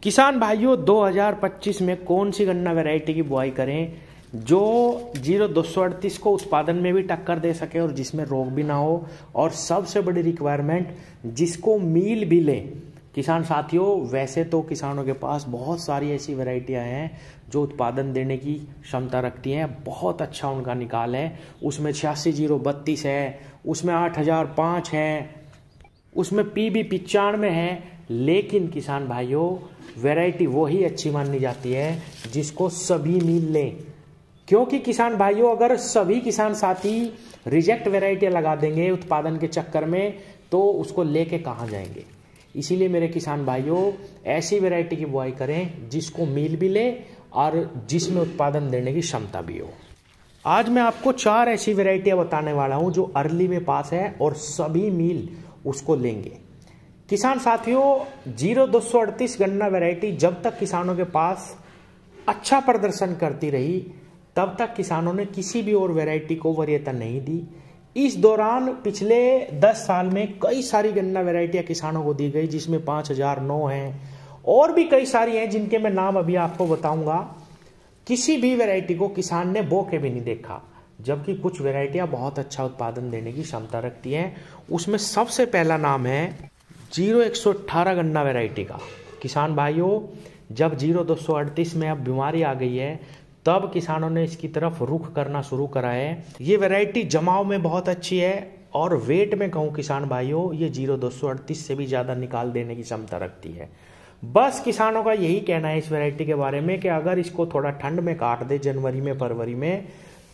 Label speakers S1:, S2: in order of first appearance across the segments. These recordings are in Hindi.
S1: किसान भाइयों 2025 में कौन सी गन्ना वैरायटी की बुआई करें जो 0238 को उत्पादन में भी टक्कर दे सके और जिसमें रोग भी ना हो, और सबसे बड़ी रिक्वायरमेंट जिसको मील भी ले। किसान साथियों, वैसे तो किसानों के पास बहुत सारी ऐसी वैरायटियां हैं जो उत्पादन देने की क्षमता रखती हैं, बहुत अच्छा उनका निकाल है। उसमें 86-032 है, उसमें 8005 है, उसमें PB 95 है। लेकिन किसान भाइयों, वैरायटी वही अच्छी मानी जाती है जिसको सभी मील लें। क्योंकि किसान भाइयों, अगर सभी किसान साथी रिजेक्ट वैरायटियां लगा देंगे उत्पादन के चक्कर में, तो उसको लेके कहाँ जाएंगे। इसीलिए मेरे किसान भाइयों, ऐसी वैरायटी की बुआई करें जिसको मील भी ले और जिसमें उत्पादन देने की क्षमता भी हो। आज मैं आपको 4 ऐसी वैरायटियां बताने वाला हूं जो अर्ली में पास है और सभी मील उसको लेंगे। किसान साथियों, 0238 गन्ना वैरायटी जब तक किसानों के पास अच्छा प्रदर्शन करती रही, तब तक किसानों ने किसी भी और वैरायटी को वरीयता नहीं दी। इस दौरान पिछले 10 साल में कई सारी गन्ना वैरायटियां किसानों को दी गई, जिसमें 5009 हैं और भी कई सारी हैं जिनके मैं नाम अभी आपको बताऊंगा। किसी भी वैरायटी को किसान ने बो के भी नहीं देखा, जबकि कुछ वैरायटियां बहुत अच्छा उत्पादन देने की क्षमता रखती हैं। उसमें सबसे पहला नाम है 0118 गन्ना वैरायटी का। किसान भाइयों, जब 0238 में अब बीमारी आ गई है, तब किसानों ने इसकी तरफ रुख करना शुरू करा है। ये वैरायटी जमाव में बहुत अच्छी है और वेट में कहूँ किसान भाइयों, ये 0238 से भी ज़्यादा निकाल देने की क्षमता रखती है। बस किसानों का यही कहना है इस वैरायटी के बारे में कि अगर इसको थोड़ा ठंड में काट दे, जनवरी में फरवरी में,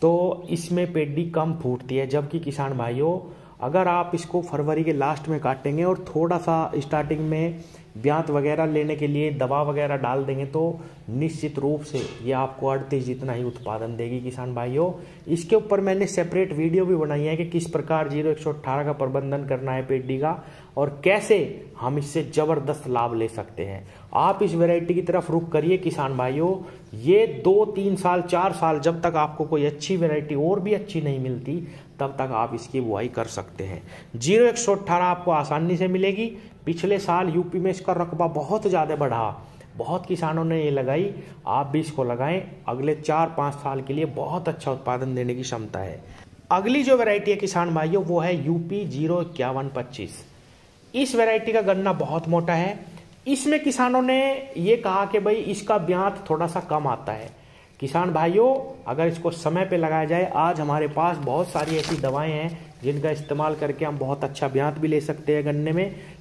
S1: तो इसमें पेडी कम फूटती है। जबकि किसान भाइयों, अगर आप इसको फरवरी के लास्ट में काटेंगे और थोड़ा सा स्टार्टिंग में ब्यात वगैरह लेने के लिए दवा वगैरह डाल देंगे, तो निश्चित रूप से ये आपको 38 जितना ही उत्पादन देगी। किसान भाइयों, इसके ऊपर मैंने सेपरेट वीडियो भी बनाई है कि किस प्रकार 0118 का प्रबंधन करना है पेडी का और कैसे हम इससे जबरदस्त लाभ ले सकते हैं। आप इस वैरायटी की तरफ रुख करिए किसान भाइयों। ये 2-3 साल 4 साल जब तक आपको कोई अच्छी वैरायटी और भी अच्छी नहीं मिलती, तब तक आप इसकी बुआई कर सकते हैं। 0118 आपको आसानी से मिलेगी। पिछले साल यूपी में इसका रकबा बहुत ज़्यादा बढ़ा, बहुत किसानों ने ये लगाई। आप भी इसको लगाएं, अगले 4-5 साल के लिए बहुत अच्छा उत्पादन देने की क्षमता है। अगली जो वैरायटी है किसान भाइयों, वो है UP 05125। इस वैरायटी का गन्ना बहुत मोटा है। इसमें किसानों ने ये कहा कि भाई इसका ब्यात थोड़ा सा कम आता है। किसान भाइयों, अगर इसको समय पे लगाया जाए, आज हमारे पास बहुत सारी ऐसी दवाएं हैं जिनका इस्तेमाल करके हम बहुत अच्छा ब्यात भी ले सकते हैं।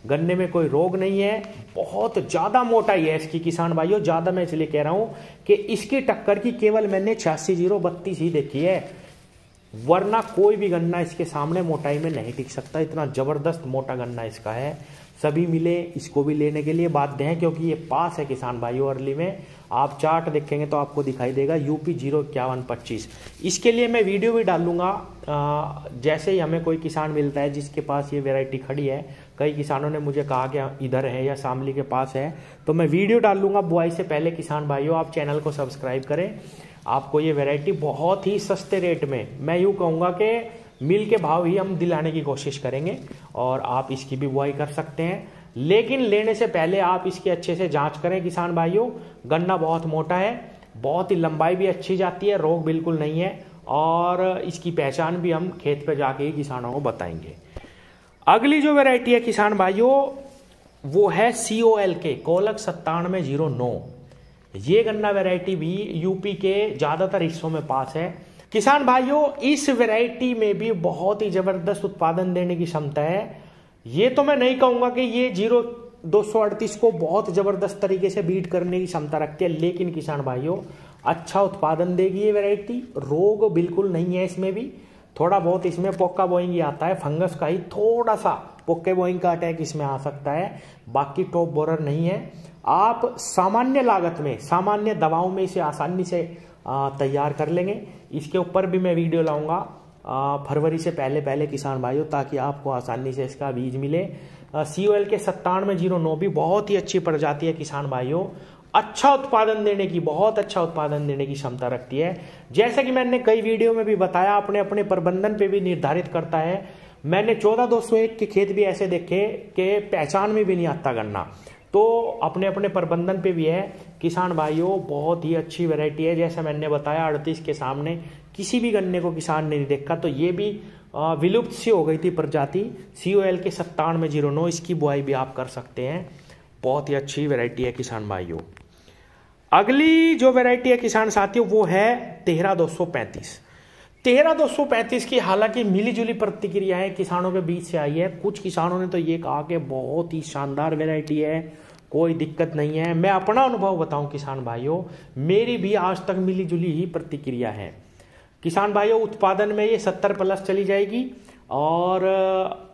S1: गन्ने में कोई रोग नहीं है, बहुत ज़्यादा मोटाई है इसकी। किसान भाइयों, ज़्यादा मैं इसलिए कह रहा हूँ कि इसकी टक्कर की केवल मैंने 86-032 ही देखी है, वरना कोई भी गन्ना इसके सामने मोटाई में नहीं टिक सकता। इतना ज़बरदस्त मोटा गन्ना इसका है। सभी मिले इसको भी लेने के लिए बाध्य हैं, क्योंकि ये पास है किसान भाइयों अर्ली में। आप चार्ट देखेंगे तो आपको दिखाई देगा UP 05125। इसके लिए मैं वीडियो भी डालूंगा। जैसे ही हमें कोई किसान मिलता है जिसके पास ये वैरायटी खड़ी है, कई किसानों ने मुझे कहा कि इधर है या शामली के पास है, तो मैं वीडियो डालूंगा बुआई से पहले। किसान भाइयों, आप चैनल को सब्सक्राइब करें। आपको ये वैरायटी बहुत ही सस्ते रेट में, मैं यूँ कहूँगा कि मिल के भाव ही हम दिलाने की कोशिश करेंगे, और आप इसकी भी बुआई कर सकते हैं। लेकिन लेने से पहले आप इसकी अच्छे से जांच करें किसान भाइयों। गन्ना बहुत मोटा है, बहुत ही लंबाई भी अच्छी जाती है, रोग बिल्कुल नहीं है, और इसकी पहचान भी हम खेत पे जाके ही किसानों को बताएंगे। अगली जो वैरायटी है किसान भाइयों, वो है COLK कोलक 9709। ये गन्ना वैरायटी भी यूपी के ज्यादातर हिस्सों में पास है। किसान भाइयों, इस वैरायटी में भी बहुत ही जबरदस्त उत्पादन देने की क्षमता है। ये तो मैं नहीं कहूंगा कि ये 0238 को बहुत जबरदस्त तरीके से बीट करने की क्षमता रखती है, लेकिन किसान भाइयों, अच्छा उत्पादन देगी ये वैरायटी। रोग बिल्कुल नहीं है इसमें भी। थोड़ा बहुत इसमें पोक्का बोइंग आता है, फंगस का ही थोड़ा सा पोक्के बोइंग का अटैक इसमें आ सकता है, बाकी टॉप बोरर नहीं है। आप सामान्य लागत में, सामान्य दवाओं में इसे आसानी से तैयार कर लेंगे। इसके ऊपर भी मैं वीडियो लाऊंगा फरवरी से पहले किसान भाइयों, ताकि आपको आसानी से इसका बीज मिले। COLK 9709 भी बहुत ही अच्छी प्रजाति है किसान भाइयों। अच्छा उत्पादन देने की, बहुत अच्छा उत्पादन देने की क्षमता रखती है। जैसे कि मैंने कई वीडियो में भी बताया, अपने अपने प्रबंधन पे भी निर्धारित करता है। मैंने 14201 के खेत भी ऐसे देखे कि पहचान में भी नहीं आता गन्ना। तो अपने अपने प्रबंधन पे भी है किसान भाइयों, बहुत ही अच्छी वैरायटी है। जैसा मैंने बताया 38 के सामने किसी भी गन्ने को किसान ने नहीं देखा, तो ये भी विलुप्त सी हो गई थी प्रजाति। COL के 9709 इसकी बुआई भी आप कर सकते हैं, बहुत ही अच्छी वैरायटी है किसान भाइयों। अगली जो वैरायटी है किसान साथियों वो है 13235। 13235 की हालांकि मिलीजुली प्रतिक्रियाएं किसानों के बीच से आई है। कुछ किसानों ने तो ये कहा कि बहुत ही शानदार वैरायटी है, कोई दिक्कत नहीं है। मैं अपना अनुभव बताऊं किसान भाइयों, मेरी भी आज तक मिलीजुली ही प्रतिक्रिया है किसान भाइयों। उत्पादन में ये 70+ चली जाएगी और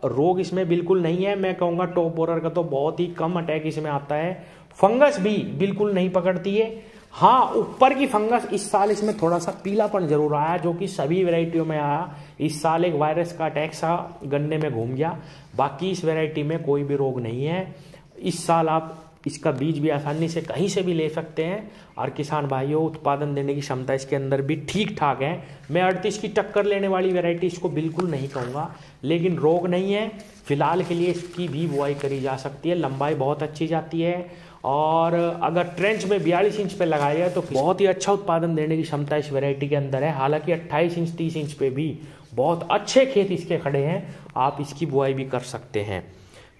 S1: रोग इसमें बिल्कुल नहीं है। मैं कहूँगा टॉप बोरर का तो बहुत ही कम अटैक इसमें आता है। फंगस भी बिल्कुल नहीं पकड़ती है। हाँ, ऊपर की फंगस इस साल इसमें थोड़ा सा पीलापन जरूर आया, जो कि सभी वैरायटियों में आया। इस साल एक वायरस का अटैक सा गन्ने में घूम गया, बाकी इस वैरायटी में कोई भी रोग नहीं है। इस साल आप इसका बीज भी आसानी से कहीं से भी ले सकते हैं। और किसान भाइयों, उत्पादन देने की क्षमता इसके अंदर भी ठीक ठाक है। मैं 38 की टक्कर लेने वाली वैरायटी इसको बिल्कुल नहीं कहूँगा, लेकिन रोग नहीं है। फिलहाल के लिए इसकी भी बुआई करी जा सकती है, लंबाई बहुत अच्छी जाती है। और अगर ट्रेंच में 42 इंच पे लगाया जाए तो बहुत ही अच्छा उत्पादन देने की क्षमता इस वैरायटी के अंदर है। हालांकि 28 इंच 30 इंच पे भी बहुत अच्छे खेत इसके खड़े हैं, आप इसकी बुआई भी कर सकते हैं।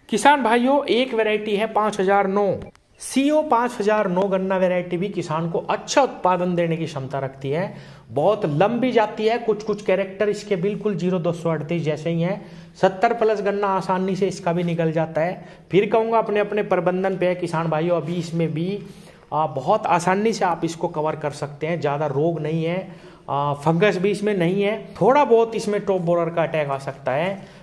S1: किसान भाइयों, एक वैरायटी है 5009। CO 5009 गन्ना वैरायटी भी किसान को अच्छा उत्पादन देने की क्षमता रखती है। बहुत लंबी जाती है, कुछ कुछ कैरेक्टर इसके बिल्कुल 0238 जैसे ही हैं। 70+ गन्ना आसानी से इसका भी निकल जाता है। फिर कहूँगा अपने अपने प्रबंधन पे है किसान भाइयों। अभी इसमें भी बहुत आसानी से आप इसको कवर कर सकते हैं, ज़्यादा रोग नहीं है, फंगस भी इसमें नहीं है। थोड़ा बहुत इसमें टॉप बोरर का अटैक आ सकता है,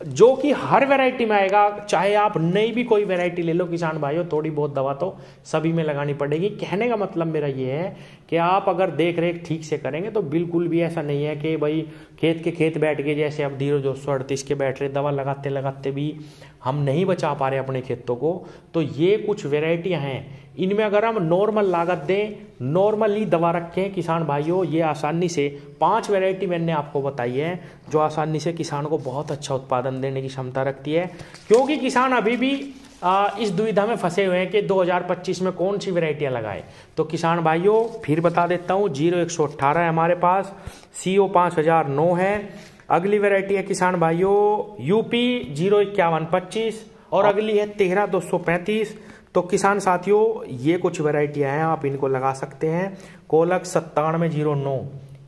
S1: जो कि हर वैरायटी में आएगा। चाहे आप नई भी कोई वैरायटी ले लो किसान भाइयों, थोड़ी बहुत दवा तो सभी में लगानी पड़ेगी। कहने का मतलब मेरा ये है कि आप अगर देख रेख ठीक से करेंगे तो बिल्कुल भी ऐसा नहीं है कि भाई खेत के खेत बैठ के जैसे अब 0238 के बैठ रहे, दवा लगाते लगाते भी हम नहीं बचा पा रहे अपने खेतों को। तो ये कुछ वैरायटियां हैं, इनमें अगर हम नॉर्मल लागत दें, नॉर्मली दवा रखें किसान भाइयों, ये आसानी से 5 वैरायटी मैंने आपको बताई है जो आसानी से किसान को बहुत अच्छा उत्पादन देने की क्षमता रखती है। क्योंकि किसान अभी भी इस दुविधा में फंसे हुए हैं कि 2025 में कौन सी वैरायटियां लगाएं। तो किसान भाइयों फिर बता देता हूँ, 0118 है हमारे पास, CO 5009 है। अगली वैरायटी है किसान भाइयों UP 05125 और अगली है 13235। तो किसान साथियों, ये कुछ वैरायटियां हैं, आप इनको लगा सकते हैं। कोलक 9709,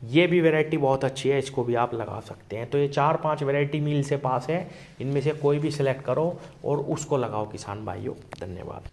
S1: ये भी वैरायटी बहुत अच्छी है, इसको भी आप लगा सकते हैं। तो ये 4-5 वैरायटी मील से पास है, इनमें से कोई भी सिलेक्ट करो और उसको लगाओ किसान भाइयों। धन्यवाद।